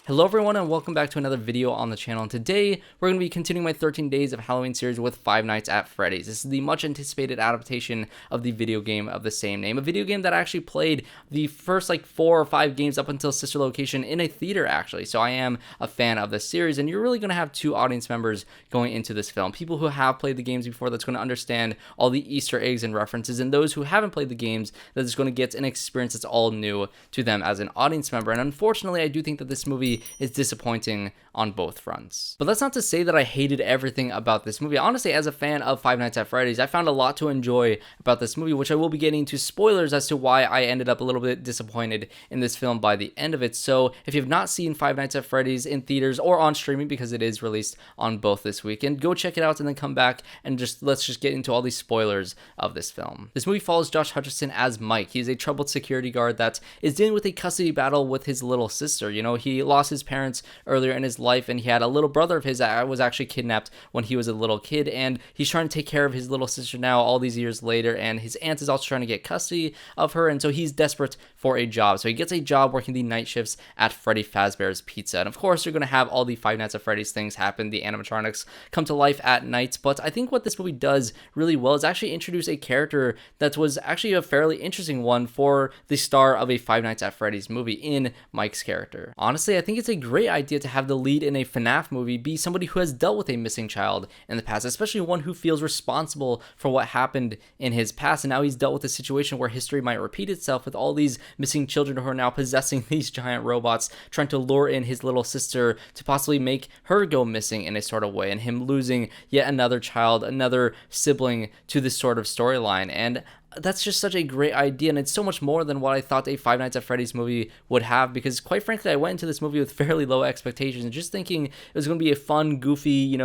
Hello everyone and welcome back to another video on the channel, and today we're going to be continuing my 13 Days of Halloween series with Five Nights at Freddy's. This is the much anticipated adaptation of the video game of the same name, a video game that I actually played the first 4 or 5 games up until Sister Location in a theater actually, so I am a fan of this series, and you're really going to have two audience members going into this film. People who have played the games before that's going to understand all the Easter eggs and references, and those who haven't played the games that is going to get an experience that's all new to them as an audience member. And unfortunately, I do think that this movie is disappointing on both fronts. But that's not to say that I hated everything about this movie. Honestly, as a fan of Five Nights at Freddy's, I found a lot to enjoy about this movie, which I will be getting into spoilers as to why I ended up a little bit disappointed in this film by the end of it. So if you've not seen Five Nights at Freddy's in theaters or on streaming, because it is released on both this weekend, go check it out and then come back and let's just get into all these spoilers of this film. This movie follows Josh Hutcherson as Mike. He's a troubled security guard that is dealing with a custody battle with his little sister. You know, he lost his parents earlier in his life, and he had a little brother of his that was actually kidnapped when he was a little kid, and he's trying to take care of his little sister now all these years later, and his aunt is also trying to get custody of her, and so he's desperate for a job. So he gets a job working the night shifts at Freddy Fazbear's Pizza, and of course you're going to have all the Five Nights at Freddy's things happen. The animatronics come to life at night, but I think what this movie does really well is actually introduce a character that was actually a fairly interesting one for the star of a Five Nights at Freddy's movie in Mike's character. Honestly, I think it's a great idea to have the lead in a FNAF movie be somebody who has dealt with a missing child in the past, especially one who feels responsible for what happened in his past, and now he's dealt with a situation where history might repeat itself with all these missing children who are now possessing these giant robots, trying to lure in his little sister to possibly make her go missing in a sort of way, and him losing yet another child, another sibling to this sort of storyline. And that's just such a great idea, and it's so much more than what I thought a Five Nights at Freddy's movie would have, because quite frankly I went into this movie with fairly low expectations and just thinking it was going to be a fun, goofy,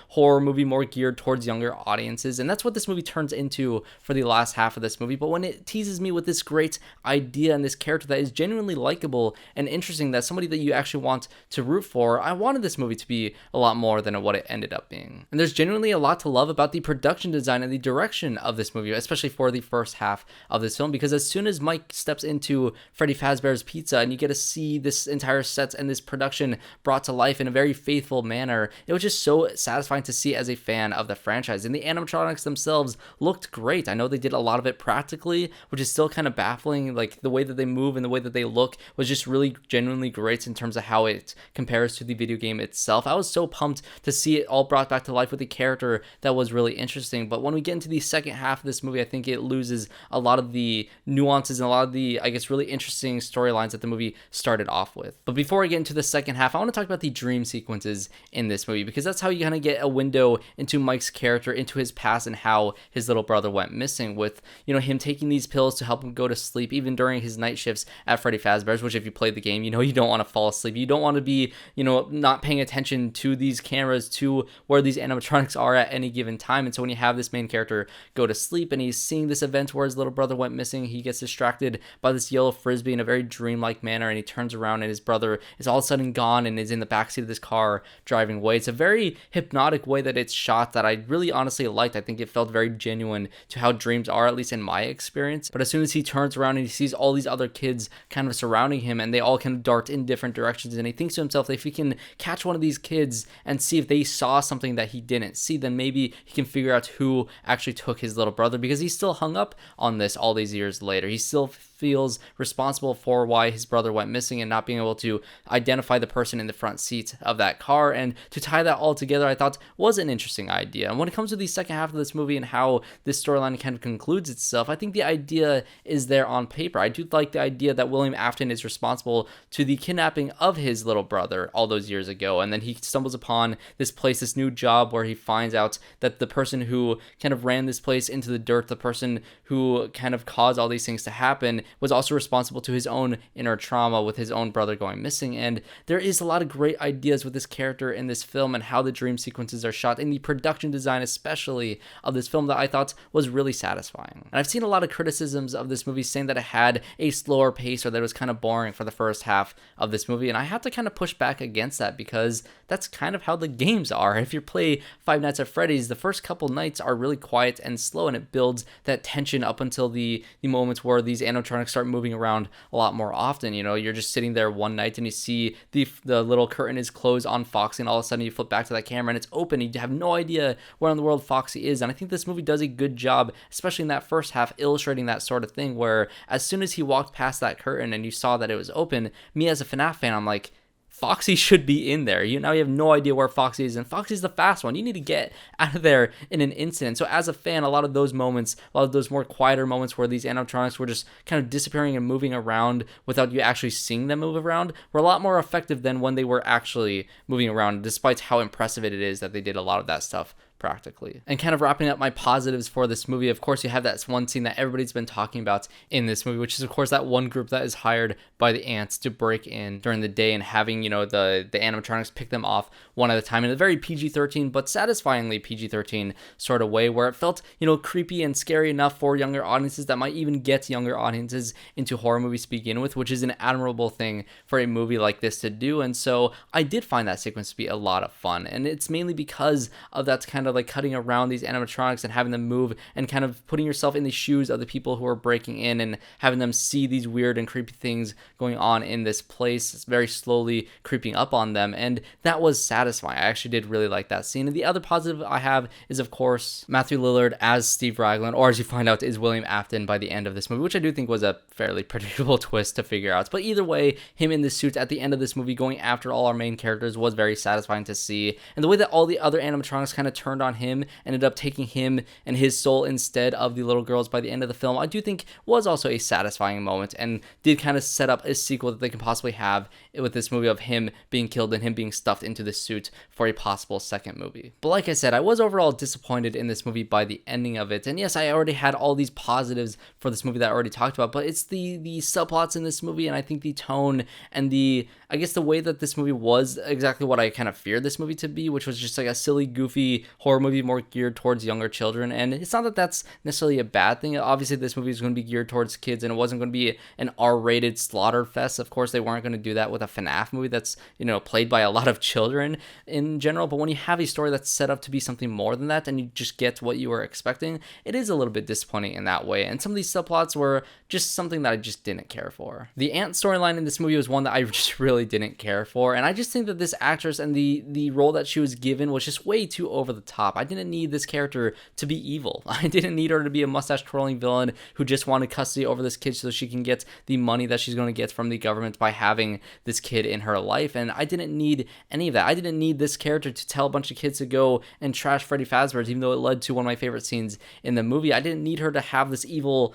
horror movie more geared towards younger audiences, and that's what this movie turns into for the last half of this movie. But when it teases me with this great idea and this character that is genuinely likable and interesting, that's somebody that you actually want to root for, I wanted this movie to be a lot more than what it ended up being. And there's genuinely a lot to love about the production design and the direction of this movie, especially for the first half of this film, because as soon as Mike steps into Freddy Fazbear's Pizza and you get to see this entire set and this production brought to life in a very faithful manner, it was just so satisfying to see as a fan of the franchise. And the animatronics themselves looked great. I know they did a lot of it practically, which is still kind of baffling. Like the way that they move and the way that they look was just really genuinely great in terms of how it compares to the video game itself. I was so pumped to see it all brought back to life with a character that was really interesting. But when we get into the second half of this movie, I think it loses a lot of the nuances and a lot of the, I guess, really interesting storylines that the movie started off with. But before I get into the second half, I want to talk about the dream sequences in this movie, because that's how you kind of get a window into Mike's character, into his past, and how his little brother went missing, with, him taking these pills to help him go to sleep, even during his night shifts at Freddy Fazbear's, which if you played the game, you don't want to fall asleep. You don't want to be, not paying attention to these cameras, to where these animatronics are at any given time. And so when you have this main character go to sleep and he's seeing this event where his little brother went missing, he gets distracted by this yellow frisbee in a very dreamlike manner, and he turns around and his brother is all of a sudden gone and is in the backseat of this car driving away. It's a very hypnotic way that it's shot that I really honestly liked. I think it felt very genuine to how dreams are, at least in my experience. But as soon as he turns around and he sees all these other kids kind of surrounding him, and they all kind of dart in different directions, and he thinks to himself that if he can catch one of these kids and see if they saw something that he didn't see, then maybe he can figure out who actually took his little brother, because he's still hung up on this all these years later. He still feels responsible for why his brother went missing and not being able to identify the person in the front seat of that car. And to tie that all together, I thought was an interesting idea. And when it comes to the second half of this movie and how this storyline kind of concludes itself, I think the idea is there on paper. I do like the idea that William Afton is responsible to the kidnapping of his little brother all those years ago, and then he stumbles upon this place, this new job, where he finds out that the person who kind of ran this place into the dirt, the person who kind of caused all these things to happen, was also responsible to his own inner trauma with his own brother going missing. And there is a lot of great ideas with this character in this film and how the dream sequences are shot, and the production design especially of this film, that I thought was really satisfying. And I've seen a lot of criticisms of this movie saying that it had a slower pace or that it was kind of boring for the first half of this movie, and I have to kind of push back against that, because that's kind of how the games are. If you play Five Nights at Freddy's, the first couple nights are really quiet and slow, and it builds that tension up until the moments where these animatronics animatronics start moving around a lot more often. You know, you're just sitting there one night and you see the little curtain is closed on Foxy, and all of a sudden you flip back to that camera and it's open and you have no idea where in the world Foxy is. And I think this movie does a good job, especially in that first half, illustrating that sort of thing, where as soon as he walked past that curtain and you saw that it was open, me as a FNAF fan, I'm like, Foxy should be in there. Now you have no idea where Foxy is, and Foxy's the fast one. You need to get out of there in an instant. So as a fan, a lot of those moments, a lot of those more quieter moments where these animatronics were just kind of disappearing and moving around without you actually seeing them move around, were a lot more effective than when they were actually moving around, despite how impressive it is that they did a lot of that stuff practically. And kind of wrapping up my positives for this movie, of course, you have that one scene that everybody's been talking about in this movie, which is, of course, that one group that is hired by the ants to break in during the day and having, the animatronics pick them off one at a time in a very PG-13 but satisfyingly PG-13 sort of way, where it felt, creepy and scary enough for younger audiences that might even get younger audiences into horror movies to begin with, which is an admirable thing for a movie like this to do. And so I did find that sequence to be a lot of fun, and it's mainly because of that kind of like cutting around these animatronics and having them move and kind of putting yourself in the shoes of the people who are breaking in and having them see these weird and creepy things going on in this place. It's very slowly creeping up on them, and that was satisfying. I actually did really like that scene. And the other positive I have is, of course, Matthew Lillard as Steve Raglan, or as you find out is William Afton by the end of this movie, which I do think was a fairly predictable twist to figure out. But either way, him in the suit at the end of this movie going after all our main characters was very satisfying to see. And the way that all the other animatronics kind of turned on him, ended up taking him and his soul instead of the little girls by the end of the film, I do think was also a satisfying moment, and did kind of set up a sequel that they can possibly have with this movie of him being killed and him being stuffed into the suit for a possible second movie. But like I said, I was overall disappointed in this movie by the ending of it. And yes, I already had all these positives for this movie that I already talked about, but it's the subplots in this movie, and I think the tone and the way that this movie was exactly what I kind of feared this movie to be, which was just like a silly, goofy horror movie more geared towards younger children. And it's not that that's necessarily a bad thing. Obviously, this movie is going to be geared towards kids, and it wasn't going to be an R-rated slaughter fest. Of course, they weren't going to do that with a FNAF movie that's, played by a lot of children in general. But when you have a story that's set up to be something more than that, and you just get what you were expecting, it is a little bit disappointing in that way. And some of these subplots were just something that I just didn't care for. The ant storyline in this movie was one that I just really didn't care for, and I just think that this actress and the role that she was given was just way too over the top. I didn't need this character to be evil. I didn't need her to be a mustache-twirling villain who just wanted custody over this kid so she can get the money that she's going to get from the government by having this kid in her life. And I didn't need any of that. I didn't need this character to tell a bunch of kids to go and trash Freddy Fazbear's, even though it led to one of my favorite scenes in the movie. I didn't need her to have this evil,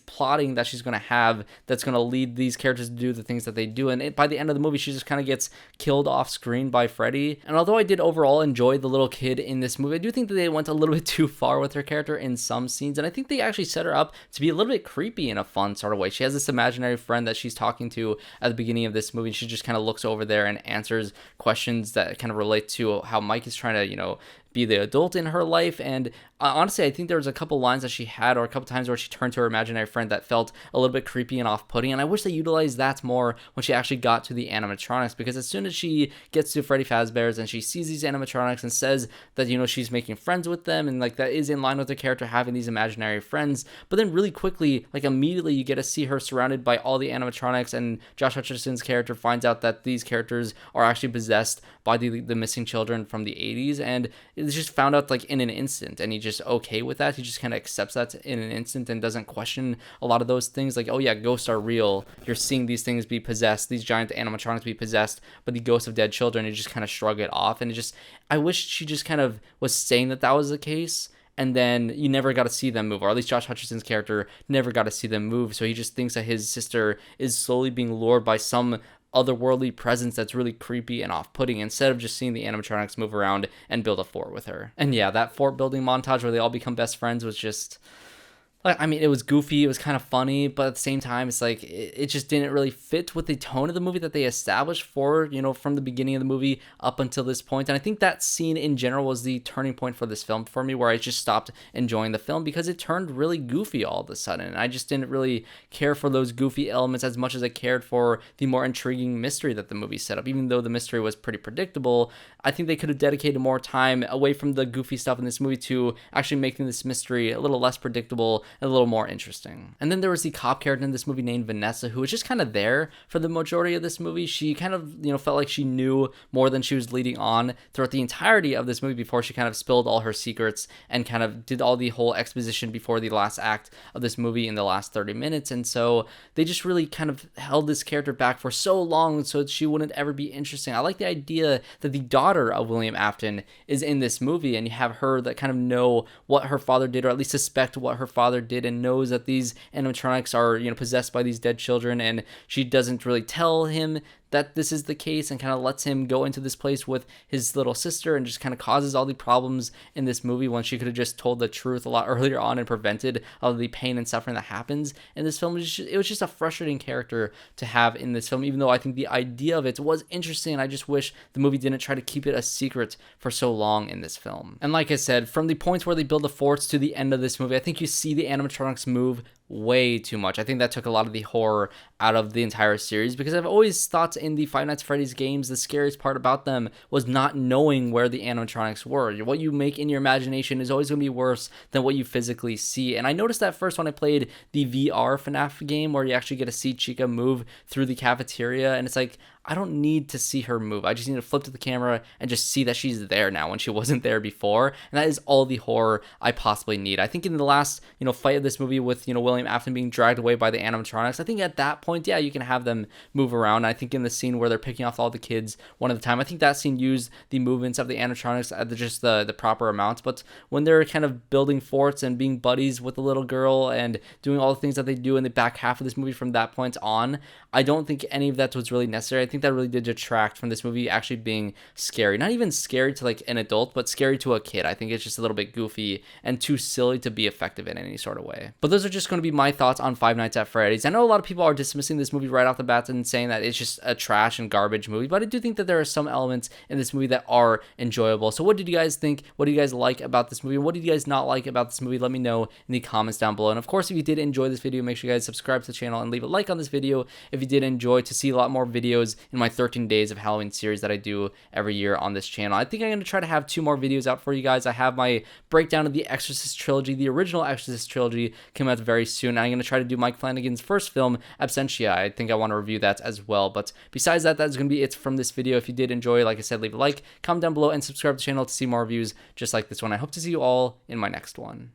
plotting that she's going to have that's going to lead these characters to do the things that they do. And by the end of the movie, she just kind of gets killed off screen by Freddy. And although I did overall enjoy the little kid in this movie, I do think that they went a little bit too far with her character in some scenes, and I think they actually set her up to be a little bit creepy in a fun sort of way. She has this imaginary friend that she's talking to at the beginning of this movie. She just kind of looks over there and answers questions that kind of relate to how Mike is trying to, be the adult in her life. And honestly, I think there was a couple lines that she had, or a couple times where she turned to her imaginary friend, that felt a little bit creepy and off-putting, and I wish they utilized that more when she actually got to the animatronics, because as soon as she gets to Freddy Fazbear's and she sees these animatronics and says that, she's making friends with them, and that is in line with the character having these imaginary friends, but then really quickly, immediately you get to see her surrounded by all the animatronics, and Josh Hutcherson's character finds out that these characters are actually possessed by the missing children from the 80s, and it's just found out in an instant, and he's just okay with that. He just kind of accepts that in an instant and doesn't question a lot of those things, oh yeah, ghosts are real, you're seeing these things be possessed, these giant animatronics be possessed by the ghosts of dead children. You just kind of shrug it off, and I wish she just kind of was saying that was the case, and then you never got to see them move, or at least Josh Hutcherson's character never got to see them move, so he just thinks that his sister is slowly being lured by some otherworldly presence that's really creepy and off-putting, instead of just seeing the animatronics move around and build a fort with her. And yeah, that fort building montage where they all become best friends was just, it was goofy, it was kind of funny, but at the same time, it's it just didn't really fit with the tone of the movie that they established for, from the beginning of the movie up until this point. And I think that scene in general was the turning point for this film for me, where I just stopped enjoying the film because it turned really goofy all of a sudden. And I just didn't really care for those goofy elements as much as I cared for the more intriguing mystery that the movie set up. Even though the mystery was pretty predictable, I think they could have dedicated more time away from the goofy stuff in this movie to actually making this mystery a little less predictable a little more interesting. And then there was the cop character in this movie named VANESSA, who was just kind of there for the majority of this movie. She kind of, felt like she knew more than she was leading on throughout the entirety of this movie before she kind of spilled all her secrets and kind of did all the whole exposition before the last act of this movie in the last 30 minutes. And so they just really kind of held this character back for so long so she wouldn't ever be interesting. I like the idea that the daughter of William Afton is in this movie, and you have her that kind of know what her father did, or at least suspect what her father did, and knows that these animatronics are, possessed by these dead children, and she doesn't really tell him that this is the case and kind of lets him go into this place with his little sister and just kind of causes all the problems in this movie when she could have just told the truth a lot earlier on and prevented all of the pain and suffering that happens in this film. It was just a frustrating character to have in this film, even though I think the idea of it was interesting, and I just wish the movie didn't try to keep it a secret for so long in this film. And like I said, from the points where they build the forts to the end of this movie, I think you see the animatronics move way too much. I think that took a lot of the horror out of the entire series, because I've always thought in the Five Nights at Freddy's games, the scariest part about them was not knowing where the animatronics were. What you make in your imagination is always going to be worse than what you physically see. And I noticed that first when I played the VR FNAF game, where you actually get to see Chica move through the cafeteria, and it's like, I don't need to see her move. I just need to flip to the camera and just see that she's there now when she wasn't there before. And that is all the horror I possibly need. I think in the last, fight of this movie with, William Afton being dragged away by the animatronics, I think at that point, yeah, you can have them move around. I think in the scene where they're picking off all the kids one at a time, I think that scene used the movements of the animatronics at just the proper amounts. But when they're kind of building forts and being buddies with the little girl and doing all the things that they do in the back half of this movie from that point on, I don't think any of that was really necessary. I think that really did detract from this movie actually being scary. Not even scary to like an adult, but scary to a kid. I think it's just a little bit goofy and too silly to be effective in any sort of way. But those are just going to be my thoughts on Five Nights at Freddy's. I know a lot of people are dismissing this movie right off the bat and saying that it's just a trash and garbage movie, but I do think that there are some elements in this movie that are enjoyable. So what did you guys think? What do you guys like about this movie? What did you guys not like about this movie? Let me know in the comments down below. And of course, if you did enjoy this video, make sure you guys subscribe to the channel and leave a like on this video if you did enjoy, to see a lot more videos in my 13 days of Halloween series that I do every year on this channel. I think I'm going to try to have 2 more videos out for you guys. I have my breakdown of the Exorcist trilogy. The original Exorcist trilogy came out very soon. I'm going to try to do Mike Flanagan's first film, Absentia. I think I want to review that as well. But besides that, that's going to be it from this video. If you did enjoy, like I said, leave a like, comment down below, and subscribe to the channel to see more reviews just like this one. I hope to see you all in my next one.